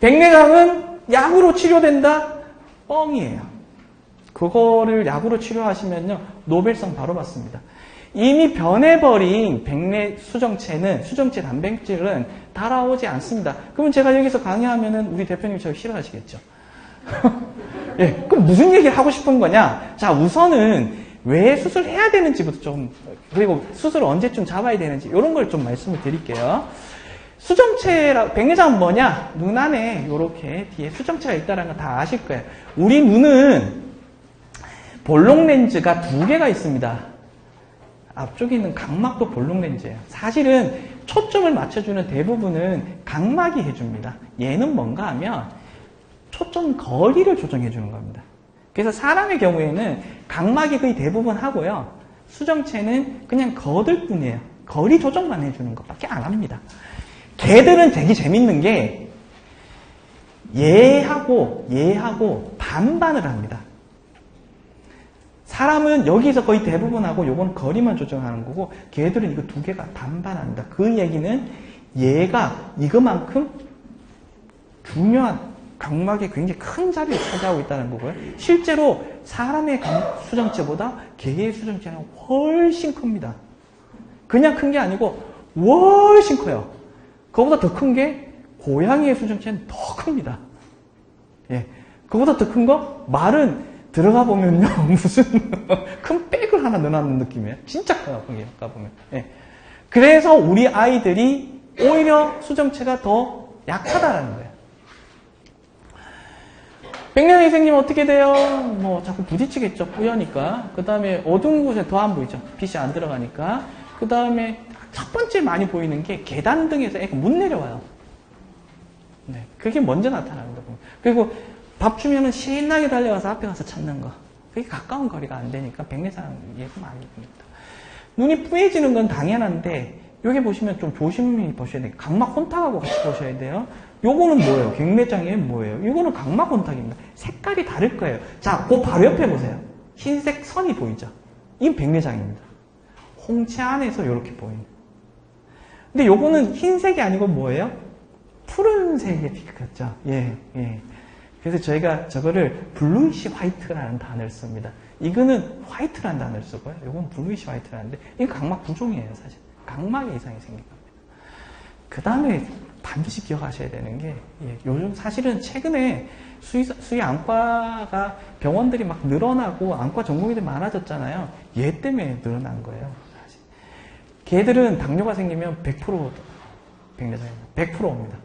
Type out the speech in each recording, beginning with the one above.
백내장은 약으로 치료된다? 뻥이에요. 그거를 약으로 치료하시면요, 노벨상 바로 받습니다. 이미 변해버린 백내 수정체 단백질은 달아오지 않습니다. 그러면 제가 여기서 강의하면은 우리 대표님 저 싫어하시겠죠? 예, 그럼 무슨 얘기를 하고 싶은 거냐? 자, 우선은 왜 수술해야 되는지부터 좀, 그리고 수술을 언제쯤 잡아야 되는지, 이런 걸 좀 말씀을 드릴게요. 백내장은 뭐냐? 눈 안에 이렇게 뒤에 수정체가 있다는 거 다 아실 거예요. 우리 눈은 볼록 렌즈가 2개가 있습니다. 앞쪽에 있는 각막도 볼록 렌즈예요. 사실은 초점을 맞춰주는 대부분은 각막이 해줍니다. 얘는 뭔가 하면 초점 거리를 조정해 주는 겁니다. 그래서 사람의 경우에는 각막이 거의 대부분 하고요. 수정체는 그냥 거들 뿐이에요. 거리 조정만 해주는 것밖에 안 합니다. 걔들은 되게 재밌는 게 얘하고 반반을 합니다. 사람은 여기서 거의 대부분 하고 요건 거리만 조정하는 거고 걔들은 이거 2개가 반반합니다. 그 얘기는 얘가 이거만큼 중요한 각막에 굉장히 큰 자리를 차지하고 있다는 거고요. 실제로 사람의 수정체보다 개의 수정체는 훨씬 큽니다. 그냥 큰 게 아니고 훨씬 커요. 그거보다 더 큰 게 고양이의 수정체는 더 큽니다. 예, 그거보다 더 큰 거 말은 들어가 보면요 무슨 큰 백을 하나 넣어놨는 느낌이에요. 진짜 커요. 거기 가보면. 예. 그래서 우리 아이들이 오히려 수정체가 더 약하다는 거예요. 백내장이 생기면 어떻게 돼요? 뭐 자꾸 부딪히겠죠. 뿌여니까. 그 다음에 어두운 곳에 더 안 보이죠. 빛이 안 들어가니까. 그 다음에 첫 번째 많이 보이는 게 계단 등에서 애가 못 내려와요. 네, 그게 먼저 나타납니다. 그리고 밥 주면은 신나게 달려가서 앞에 가서 찾는 거. 그게 가까운 거리가 안 되니까 백내장 예가 많이 봅니다. 눈이 뿌얘지는 건 당연한데 여기 보시면 좀 조심히 보셔야 돼요. 각막 혼탁하고 같이 보셔야 돼요. 요거는 뭐예요? 백내장이 뭐예요? 이거는 각막 혼탁입니다. 색깔이 다를 거예요. 자, 그 바로 옆에 보세요. 흰색 선이 보이죠? 이건 백내장입니다. 홍채 안에서 이렇게 보이는. 근데 요거는 흰색이 아니고 뭐예요? 푸른색의 빛같죠? 예, 예. 그래서 저희가 저거를 블루이시 화이트라는 단어를 씁니다. 이거는 화이트라는 단어를 쓰고요. 이건 블루이시 화이트라는데 이건 각막 부종이에요, 사실. 각막에 이상이 생긴 겁니다. 그 다음에 반드시 기억하셔야 되는 게 요즘 사실은 최근에 수의 안과가 병원들이 막 늘어나고 안과 전공의들이 많아졌잖아요. 얘 때문에 늘어난 거예요. 사실. 걔들은 당뇨가 생기면 100% 백내장입니다. 100%입니다.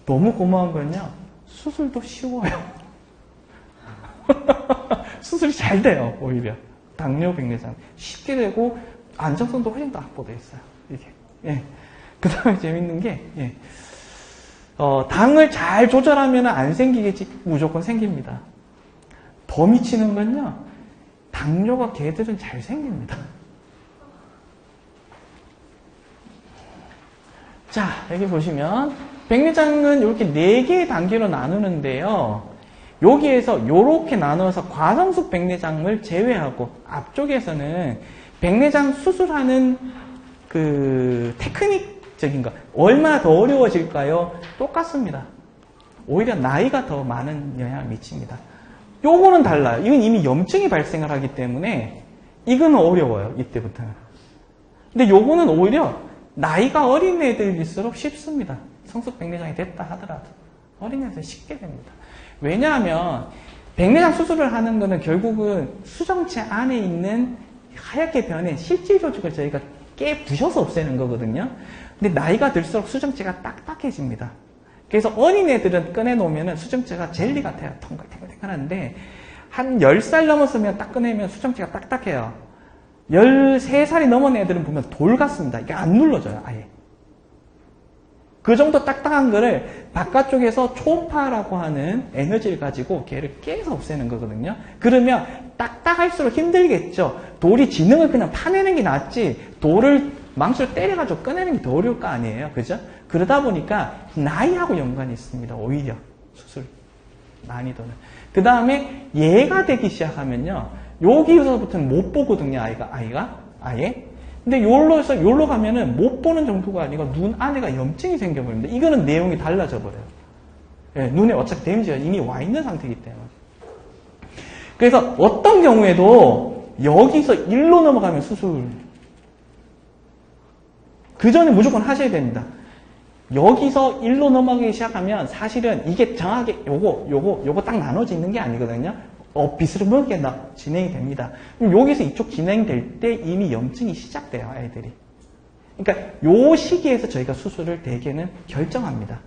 너무 고마운 건요. 수술도 쉬워요. 수술이 잘 돼요, 오히려. 당뇨 백내장. 쉽게 되고, 안정성도 훨씬 더 확보되어 있어요. 이게. 예. 그 다음에 재밌는 게, 예. 당을 잘 조절하면 안 생기겠지, 무조건 생깁니다. 더 미치는 건요, 당뇨가 걔들은 잘 생깁니다. 자, 여기 보시면, 백내장은 이렇게 4개의 단계로 나누는데요. 여기에서 이렇게 나눠서 과성숙 백내장을 제외하고 앞쪽에서는 백내장 수술하는 그 테크닉적인 거 얼마나 더 어려워질까요? 똑같습니다. 오히려 나이가 더 많은 영향을 미칩니다. 요거는 달라요. 이건 이미 염증이 발생을 하기 때문에 이거는 어려워요. 이때부터는. 근데 요거는 오히려 나이가 어린 애들일수록 쉽습니다. 성숙 백내장이 됐다 하더라도 어린애들 쉽게 됩니다. 왜냐하면 백내장 수술을 하는 거는 결국은 수정체 안에 있는 하얗게 변해 실질 조직을 저희가 부셔서 없애는 거거든요. 근데 나이가 들수록 수정체가 딱딱해집니다. 그래서 어린애들은 꺼내놓으면 수정체가 젤리 같아요. 탱글탱글탱글한데 한 10살 넘었으면 딱 꺼내면 수정체가 딱딱해요. 13살이 넘은 애들은 보면 돌 같습니다. 이게 안 눌러져요, 아예. 그 정도 딱딱한 거를 바깥쪽에서 초음파라고 하는 에너지를 가지고 걔를 깨서 없애는 거거든요. 그러면 딱딱할수록 힘들겠죠. 돌이 지능을 그냥 파내는 게 낫지 돌을 망치로 때려가지고 꺼내는 게 더 어려울 거 아니에요. 그죠? 그러다 보니까 나이하고 연관이 있습니다. 오히려 수술 난이도는. 그 다음에 얘가 되기 시작하면요. 여기서부터는 못 보거든요. 아이가 아예. 근데 요로 가면은 못 보는 정도가 아니고 눈 안에가 염증이 생겨버립니다. 이거는 내용이 달라져 버려요. 예, 눈에 어차피 데미지가 이미 와 있는 상태이기 때문에. 그래서 어떤 경우에도 여기서 1로 넘어가면 수술. 그 전에 무조건 하셔야 됩니다. 여기서 1로 넘어가기 시작하면 사실은 이게 정확하게 요거 딱 나눠져 있는 게 아니거든요. 비스듬하게 진행이 됩니다. 그럼 여기서 이쪽 진행될 때 이미 염증이 시작돼요, 아이들이. 그러니까 요 시기에서 저희가 수술을 대개는 결정합니다.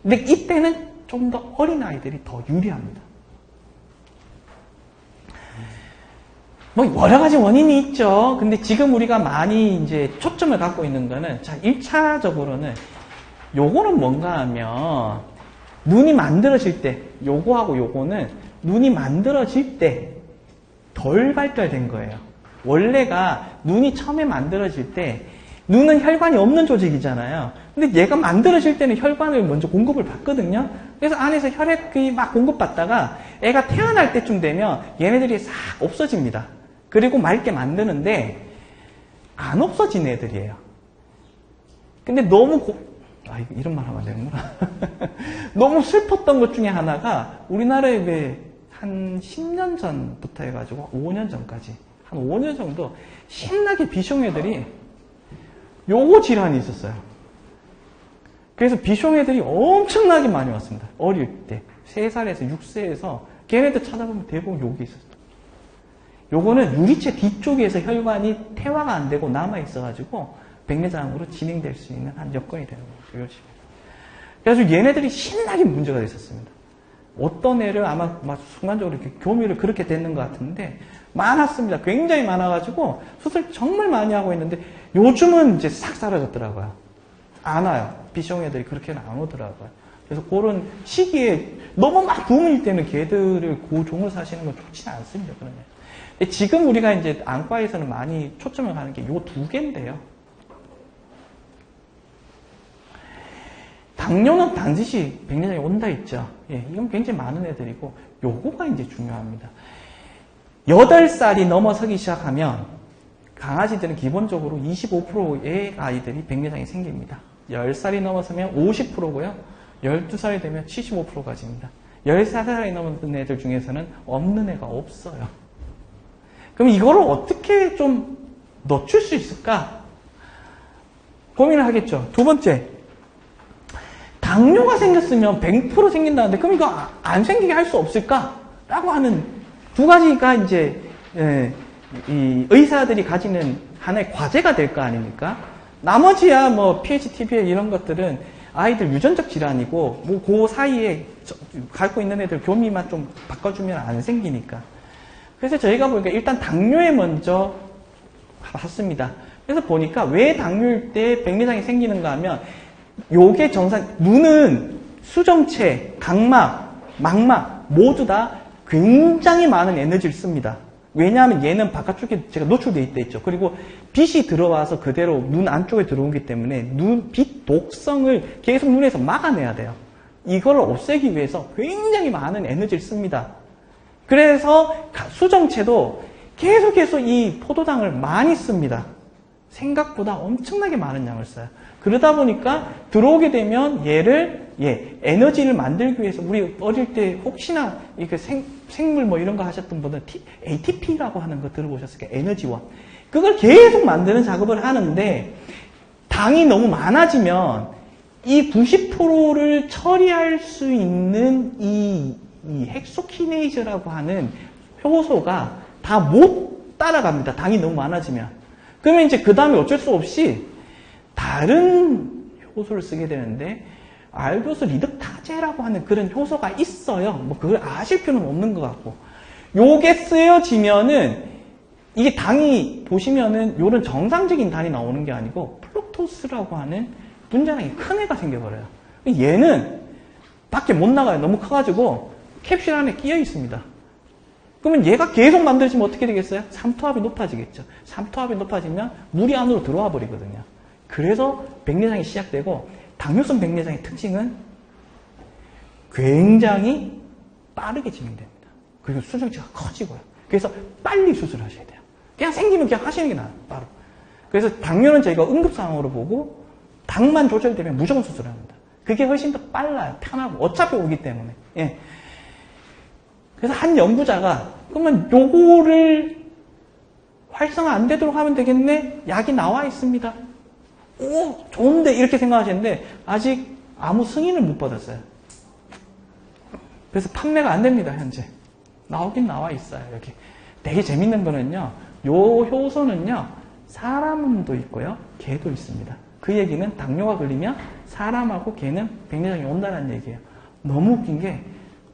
근데 이때는 좀 더 어린 아이들이 더 유리합니다. 뭐 여러 가지 원인이 있죠. 근데 지금 우리가 많이 이제 초점을 갖고 있는 거는, 자, 1차적으로는 요거는 뭔가 하면 눈이 만들어질 때, 요거하고 요거는 눈이 만들어질 때 덜 발달된 거예요. 원래가 눈이 처음에 만들어질 때 눈은 혈관이 없는 조직이잖아요. 근데 얘가 만들어질 때는 혈관을 먼저 공급을 받거든요. 그래서 안에서 혈액이 막 공급받다가 애가 태어날 때쯤 되면 얘네들이 싹 없어집니다. 그리고 맑게 만드는데 안 없어진 애들이에요. 근데 너무 이런 말 하면 안 되는구나. 너무 슬펐던 것 중에 하나가 우리나라에 왜 한 10년 전부터 해가지고 5년 전까지 한 5년 정도 신나게 비숑 애들이 요거 질환이 있었어요. 그래서 비숑 애들이 엄청나게 많이 왔습니다. 어릴 때 3살에서 6세에서 걔네들 찾아보면 대부분 여기 있었어요. 요거는 유리체 뒤쪽에서 혈관이 태화가 안 되고 남아있어가지고 백내장으로 진행될 수 있는 한 여건이 되는 거예요. 그래서 얘네들이 신나게 문제가 있었습니다. 어떤 애를 아마 순간적으로 이렇게 교미를 그렇게 됐는 것 같은데 많았습니다. 굉장히 많아가지고 수술 정말 많이 하고 있는데 요즘은 이제 싹 사라졌더라고요. 안 와요. 비숑 애들이 그렇게는 안 오더라고요. 그래서 그런 시기에 너무 막 붐일 때는 걔들을 고종을 사시는 건 좋지 않습니다. 그러면. 지금 우리가 이제 안과에서는 많이 초점을 가는 게 요 두 개인데요. 당뇨는 반드시 백내장이 온다 있죠. 예, 이건 굉장히 많은 애들이고 요거가 이제 중요합니다. 8살이 넘어서기 시작하면 강아지들은 기본적으로 25%의 아이들이 백내장이 생깁니다. 10살이 넘어서면 50%고요. 12살이 되면 75%까지입니다. 13살이 넘은 애들 중에서는 없는 애가 없어요. 그럼 이거를 어떻게 좀 늦출 수 있을까? 고민을 하겠죠. 두 번째, 당뇨가 생겼으면 100% 생긴다는데 그럼 이거 안 생기게 할 수 없을까? 라고 하는 두 가지가 이제 이 의사들이 가지는 하나의 과제가 될 거 아닙니까? 나머지야 뭐 PHTBL 이런 것들은 아이들 유전적 질환이고 뭐 그 사이에 갖고 있는 애들 교미만 좀 바꿔주면 안 생기니까. 그래서 저희가 보니까 일단 당뇨에 먼저 봤습니다. 그래서 보니까 왜 당뇨일 때 백내장이 생기는가 하면 요게 눈은 수정체, 각막, 망막 모두 다 굉장히 많은 에너지를 씁니다. 왜냐하면 얘는 바깥쪽에 제가 노출되어 있다 했죠. 그리고 빛이 들어와서 그대로 눈 안쪽에 들어오기 때문에 빛 독성을 계속 눈에서 막아내야 돼요. 이걸 없애기 위해서 굉장히 많은 에너지를 씁니다. 그래서 수정체도 계속해서 이 포도당을 많이 씁니다. 생각보다 엄청나게 많은 양을 써요. 그러다 보니까 들어오게 되면 얘를 에너지를 만들기 위해서 우리 어릴 때 혹시나 이렇게 생물 뭐 이런 거 하셨던 분은 ATP라고 하는 거 들어보셨을까요? 에너지원. 그걸 계속 만드는 작업을 하는데 당이 너무 많아지면 이 90%를 처리할 수 있는 이 헥소키네이즈라고 하는 효소가 다 못 따라갑니다. 당이 너무 많아지면. 그러면 이제 그 다음에 어쩔 수 없이 다른 효소를 쓰게 되는데 알도스 리덕타제라고 하는 그런 효소가 있어요. 뭐 그걸 아실 필요는 없는 것 같고 요게 쓰여지면은 이게 당이 보시면은 요런 정상적인 당이 나오는 게 아니고 플록토스라고 하는 분자량이 큰 애가 생겨버려요. 얘는 밖에 못 나가요. 너무 커가지고 캡슐 안에 끼어 있습니다. 그러면 얘가 계속 만들어지면 어떻게 되겠어요? 삼투압이 높아지겠죠. 삼투압이 높아지면 물이 안으로 들어와 버리거든요. 그래서 백내장이 시작되고 당뇨성 백내장의 특징은 굉장히 빠르게 진행됩니다. 그리고 수정체가 커지고요. 그래서 빨리 수술하셔야 돼요. 그냥 생기면 그냥 하시는 게 나아요. 바로. 그래서 당뇨는 저희가 응급상황으로 보고 당만 조절되면 무조건 수술합니다. 그게 훨씬 더 빨라요. 편하고. 어차피 오기 때문에. 예. 그래서 한 연구자가 그러면 요거를 활성화 안 되도록 하면 되겠네? 약이 나와 있습니다. 오, 좋은데 이렇게 생각하시는데 아직 아무 승인을 못 받았어요. 그래서 판매가 안 됩니다, 현재. 나오긴 나와 있어요, 여기. 되게 재밌는 거는요, 요 효소는요, 사람도 있고요, 개도 있습니다. 그 얘기는 당뇨가 걸리면 사람하고 개는 백내장이 온다는 얘기예요. 너무 웃긴 게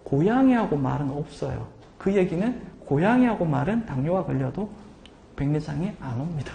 고양이하고 말은 없어요. 그 얘기는 고양이하고 말은 당뇨가 걸려도 백내장이 안 옵니다.